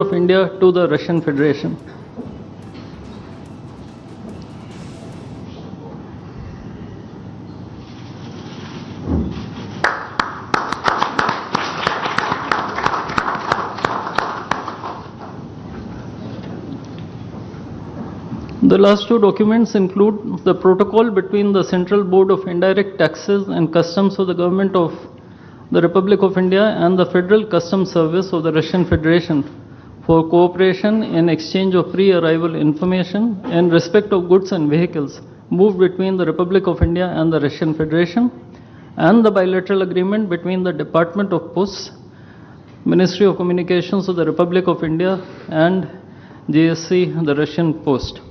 of India to the Russian Federation. The last two documents include the protocol between the Central Board of Indirect Taxes and Customs of the Government of the Republic of India and the Federal Customs Service of the Russian Federation for cooperation in exchange of pre-arrival information in respect of goods and vehicles moved between the Republic of India and the Russian Federation, and the bilateral agreement between the Department of Posts, Ministry of Communications of the Republic of India, and GSC, the Russian Post.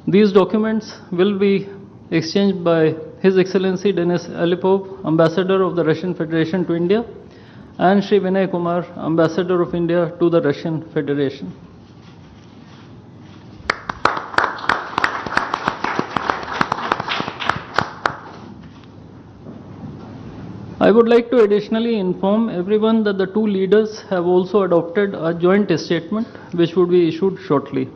These documents will be exchanged by His Excellency Denis Alipov, Ambassador of the Russian Federation to India, and Shri Vinay Kumar, Ambassador of India to the Russian Federation. I would like to additionally inform everyone that the two leaders have also adopted a joint statement which would be issued shortly.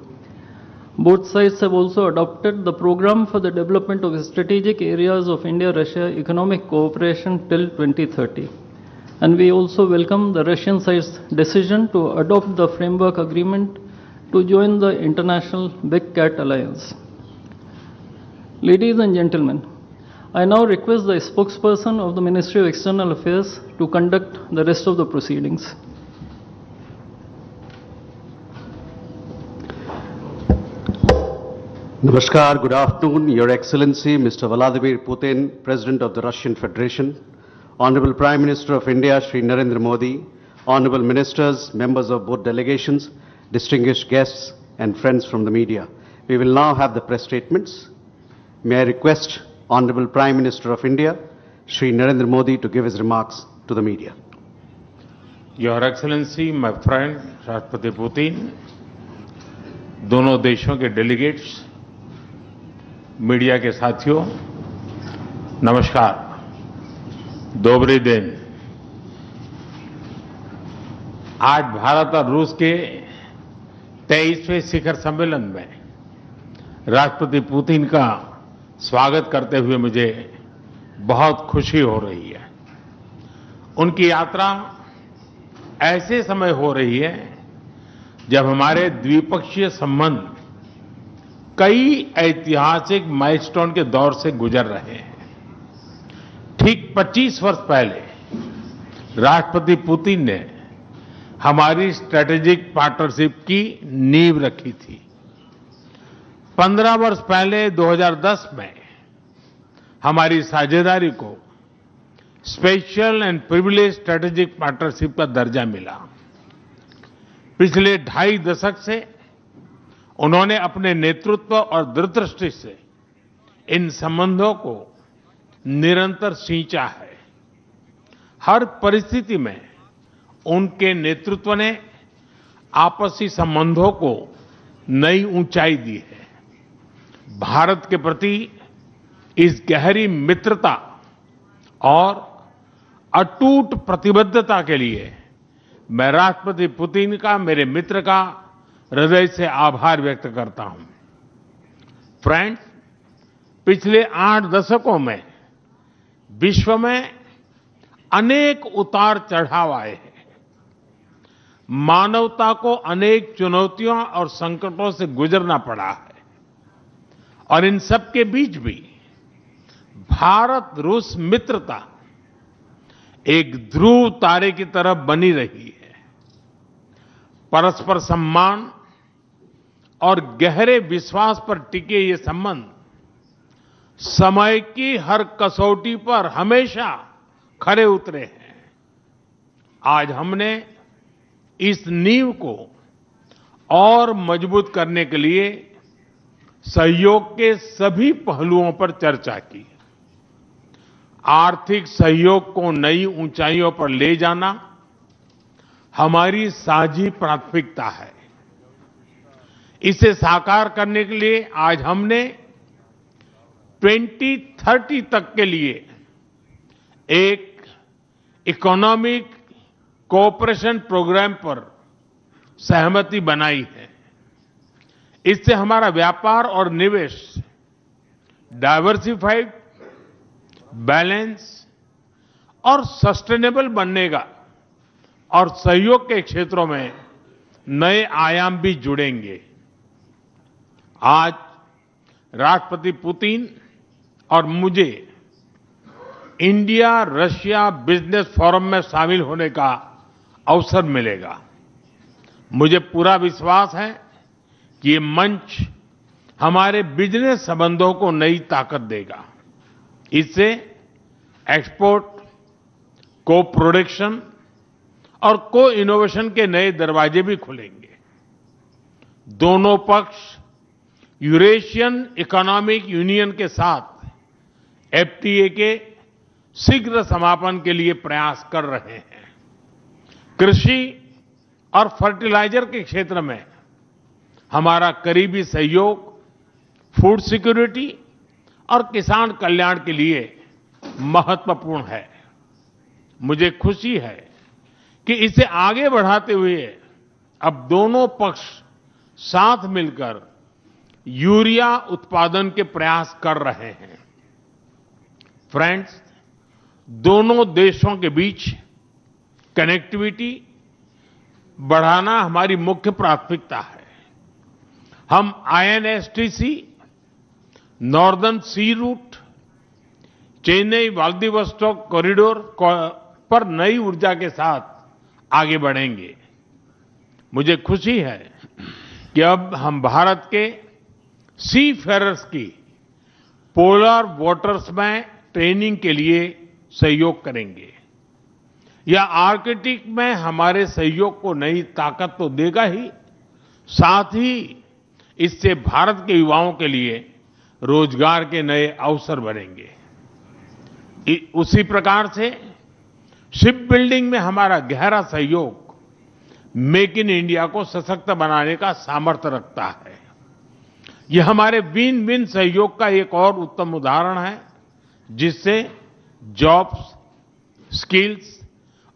Both sides have also adopted the program for the development of strategic areas of India-Russia economic cooperation till 2030. And we also welcome the Russian side's decision to adopt the framework agreement to join the International Big Cat Alliance. Ladies and gentlemen, I now request the spokesperson of the Ministry of External Affairs to conduct the rest of the proceedings. Namaskar, good afternoon, Your Excellency, Mr. Vladimir Putin, President of the Russian Federation, Honorable Prime Minister of India, Shri Narendra Modi, Honorable Ministers, members of both delegations, distinguished guests, and friends from the media. We will now have the press statements. May I request Honorable Prime Minister of India, Shri Narendra Modi, to give his remarks to the media. Your Excellency, my friend, Rashtrapati Putin, दोनों देशों के delegates, media के साथियों, नमस्कार, दोबरे दिन। आज भारत और रूस के 23वें शिखर सम्मेलन में राष्ट्रपति पुतिन का स्वागत करते हुए मुझे बहुत खुशी हो रही है। उनकी यात्रा ऐसे समय हो रही है जब हमारे द्विपक्षीय संबंध कई ऐतिहासिक माइलस्टोन के दौर से गुजर रहे हैं। ठीक 25 वर्ष पहले राष्ट्रपति पुतिन ने हमारी स्ट्रेटेजिक पार्टनरशिप की नींव रखी थी। 15 वर्ष पहले 2010 में हमारी साझेदारी को special and privilege strategic partnership का दर्जा मिला। पिछले 2.5 दशक से उन्होंने अपने नेतृत्व और दूरदृष्टि से इन संबंधों को निरंतर सींचा है। हर परिस्थिति में उनके नेतृत्व ने आपसी संबंधों को नई ऊंचाई दी है। भारत के प्रति इस गहरी मित्रता और अटूट प्रतिबद्धता के लिए मैं राष्ट्रपति पुतिन का, मेरे मित्र का हृदय से आभार व्यक्त करता हूं। फ्रेंड्स, पिछले 8 दशकों में विश्व में अनेक उतार चढ़ाव आए हैं। मानवता को अनेक चुनौतियों और संकटों से गुजरना पड़ा है और इन सब के बीच भी भारत रूस मित्रता एक ध्रुव तारे की तरह बनी रही है। परस्पर सम्मान और गहरे विश्वास पर टिके ये संबंध समय की हर कसौटी पर हमेशा खरे उतरे हैं। आज हमने इस नींव को और मजबूत करने के लिए सहयोग के सभी पहलुओं पर चर्चा की। आर्थिक सहयोग को नई ऊंचाइयों पर ले जाना हमारी साझी प्राथमिकता है। इसे साकार करने के लिए आज हमने 2030 तक के लिए एक इकोनॉमिक कोऑपरेशन प्रोग्राम पर सहमति बनाई है। इससे हमारा व्यापार और निवेश डाइवर्सिफाइड, बैलेंस और सस्टेनेबल बनने और सहयोग के क्षेत्रों में नए आयाम भी जुड़ेंगे। आज राष्ट्रपति पुतिन और मुझे इंडिया रशिया बिजनेस फोरम में शामिल होने का अवसर मिलेगा। मुझे पूरा विश्वास है कि ये मंच हमारे बिजनेस संबंधों को नई ताकत देगा। इससे एक्सपोर्ट, को प्रोडक्शन और को इनोवेशन के नए दरवाजे भी खुलेंगे। दोनों पक्ष यूरेशियन इकोनॉमिक यूनियन के साथ एफटीए के शीघ्र समापन के लिए प्रयास कर रहे हैं। कृषि और फर्टिलाइजर के क्षेत्र में हमारा करीबी सहयोग फूड सिक्योरिटी और किसान कल्याण के लिए महत्वपूर्ण है। मुझे खुशी है कि इसे आगे बढ़ाते हुए अब दोनों पक्ष साथ मिलकर यूरिया उत्पादन के प्रयास कर रहे हैं। फ्रेंड्स, दोनों देशों के बीच कनेक्टिविटी बढ़ाना हमारी मुख्य प्राथमिकता है। हम आईएनएसटीसी, नॉर्दर्न सी रूट, चेन्नई व्लादिवोस्टोक कॉरिडोर पर नई ऊर्जा के साथ आगे बढ़ेंगे। मुझे खुशी है कि अब हम भारत के सी फेरर्स की पोलर वाटर्स में ट्रेनिंग के लिए सहयोग करेंगे। यह आर्कटिक में हमारे सहयोग को नई ताकत तो देगा ही, साथ ही इससे भारत के युवाओं के लिए रोजगार के नए अवसर बनेंगे। उसी प्रकार से शिप बिल्डिंग में हमारा गहरा सहयोग मेक इन इंडिया को सशक्त बनाने का सामर्थ्य रखता है। यह हमारे विन विन सहयोग का एक और उत्तम उदाहरण है, जिससे जॉब्स, स्किल्स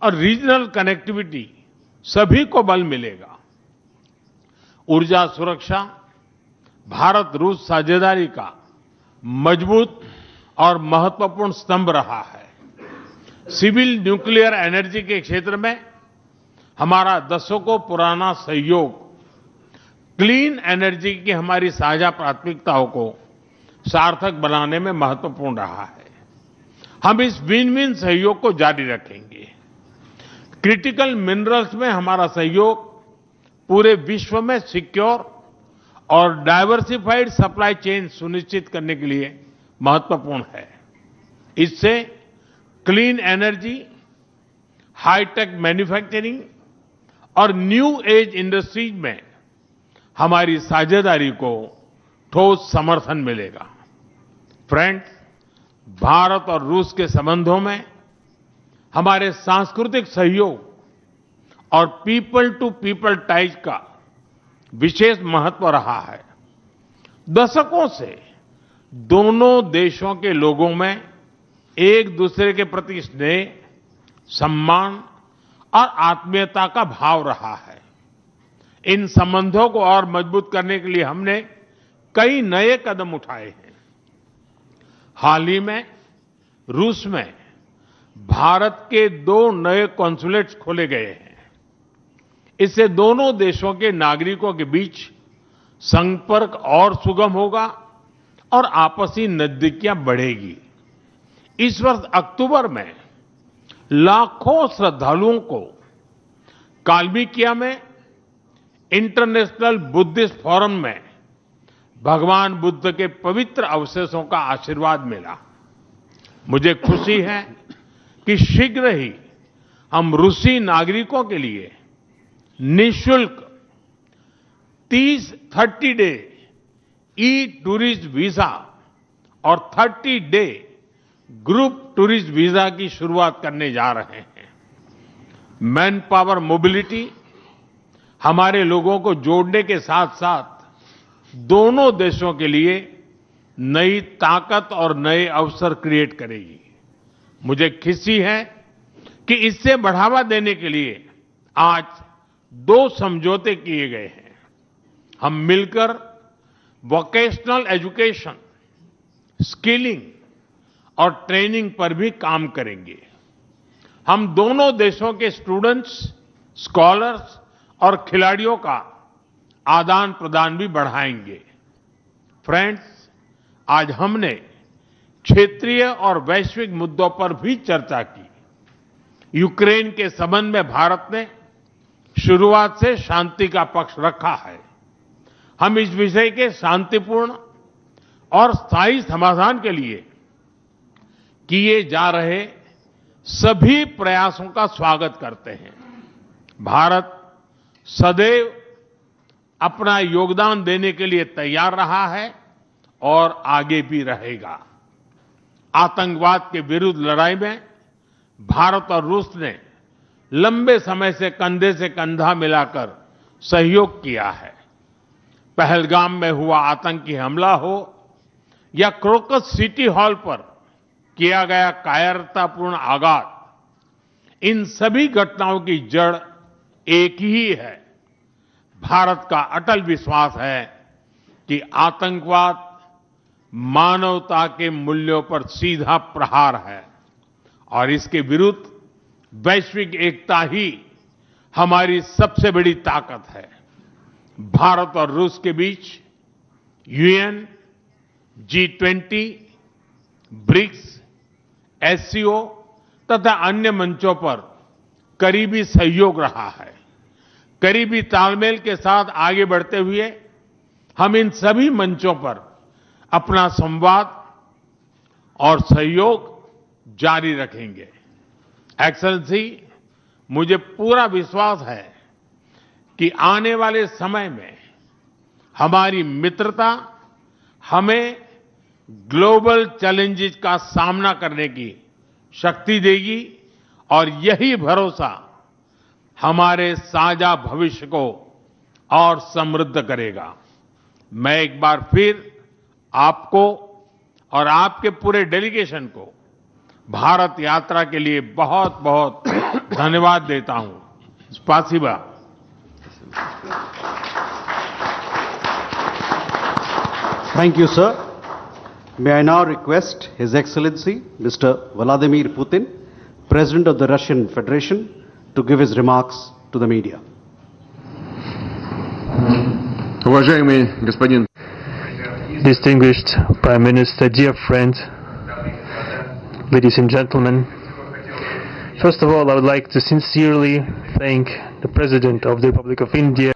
और रीजनल कनेक्टिविटी सभी को बल मिलेगा। ऊर्जा सुरक्षा भारत रूस साझेदारी का मजबूत और महत्वपूर्ण स्तंभ रहा है। सिविल न्यूक्लियर एनर्जी के क्षेत्र में हमारा दशकों पुराना सहयोग क्लीन एनर्जी की हमारी साझा प्राथमिकताओं को सार्थक बनाने में महत्वपूर्ण रहा है। हम इस विन विन सहयोग को जारी रखेंगे। क्रिटिकल मिनरल्स में हमारा सहयोग पूरे विश्व में सिक्योर और डाइवर्सिफाइड सप्लाई चेन सुनिश्चित करने के लिए महत्वपूर्ण है। इससे क्लीन एनर्जी, हाईटेक मैन्युफैक्चरिंग और न्यू एज इंडस्ट्रीज में हमारी साझेदारी को ठोस समर्थन मिलेगा। फ्रेंड्स, भारत और रूस के संबंधों में हमारे सांस्कृतिक सहयोग और पीपल टू पीपल टाइज का विशेष महत्व रहा है। दशकों से दोनों देशों के लोगों में एक दूसरे के प्रति स्नेह, सम्मान और आत्मीयता का भाव रहा है। इन संबंधों को और मजबूत करने के लिए हमने कई नए कदम उठाए हैं। हाल ही में रूस में भारत के 2 नए कॉन्सुलेट्स खोले गए हैं। इससे दोनों देशों के नागरिकों के बीच संपर्क और सुगम होगा और आपसी नजदीकियां बढ़ेगी। इस वर्ष अक्टूबर में लाखों श्रद्धालुओं को काल्मिकिया में इंटरनेशनल बुद्धिस्ट फोरम में भगवान बुद्ध के पवित्र अवशेषों का आशीर्वाद मिला। मुझे खुशी है कि शीघ्र ही हम रूसी नागरिकों के लिए निःशुल्क 30 डे ई टूरिस्ट वीजा और 30 डे ग्रुप टूरिस्ट वीजा की शुरुआत करने जा रहे हैं। मैन पावर मोबिलिटी हमारे लोगों को जोड़ने के साथ साथ दोनों देशों के लिए नई ताकत और नए अवसर क्रिएट करेगी। मुझे खुशी है कि इससे बढ़ावा देने के लिए आज 2 समझौते किए गए हैं। हम मिलकर वोकेशनल एजुकेशन, स्किलिंग और ट्रेनिंग पर भी काम करेंगे। हम दोनों देशों के स्टूडेंट्स, स्कॉलर्स और खिलाड़ियों का आदान प्रदान भी बढ़ाएंगे। फ्रेंड्स, आज हमने क्षेत्रीय और वैश्विक मुद्दों पर भी चर्चा की। यूक्रेन के संबंध में भारत ने शुरुआत से शांति का पक्ष रखा है। हम इस विषय के शांतिपूर्ण और स्थायी समाधान के लिए किए जा रहे सभी प्रयासों का स्वागत करते हैं। भारत सदैव अपना योगदान देने के लिए तैयार रहा है और आगे भी रहेगा। आतंकवाद के विरुद्ध लड़ाई में भारत और रूस ने लंबे समय से कंधा मिलाकर सहयोग किया है। पहलगाम में हुआ आतंकी हमला हो या क्रोकस सिटी हॉल पर किया गया कायरतापूर्ण आघात, इन सभी घटनाओं की जड़ एक ही है। भारत का अटल विश्वास है कि आतंकवाद मानवता के मूल्यों पर सीधा प्रहार है और इसके विरुद्ध वैश्विक एकता ही हमारी सबसे बड़ी ताकत है। भारत और रूस के बीच यूएन, G20, ब्रिक्स, SCO तथा अन्य मंचों पर करीबी सहयोग रहा है। करीबी तालमेल के साथ आगे बढ़ते हुए हम इन सभी मंचों पर अपना संवाद और सहयोग जारी रखेंगे। एक्सेलेंसी, मुझे पूरा विश्वास है कि आने वाले समय में हमारी मित्रता हमें ग्लोबल चैलेंजेस का सामना करने की शक्ति देगी और यही भरोसा हमारे साझा भविष्य को और समृद्ध करेगा। मैं एक बार फिर आपको और आपके पूरे डेलीगेशन को भारत यात्रा के लिए बहुत बहुत धन्यवाद देता हूं। स्पासिबा। Thank you, sir. May I now request His Excellency Mr. Vladimir Putin, President of the Russian Federation, to give his remarks to the media. Уважаемый господин Distinguished Prime Minister, dear friend, ladies and gentlemen, first of all, I would like to sincerely thank the President of the Republic of India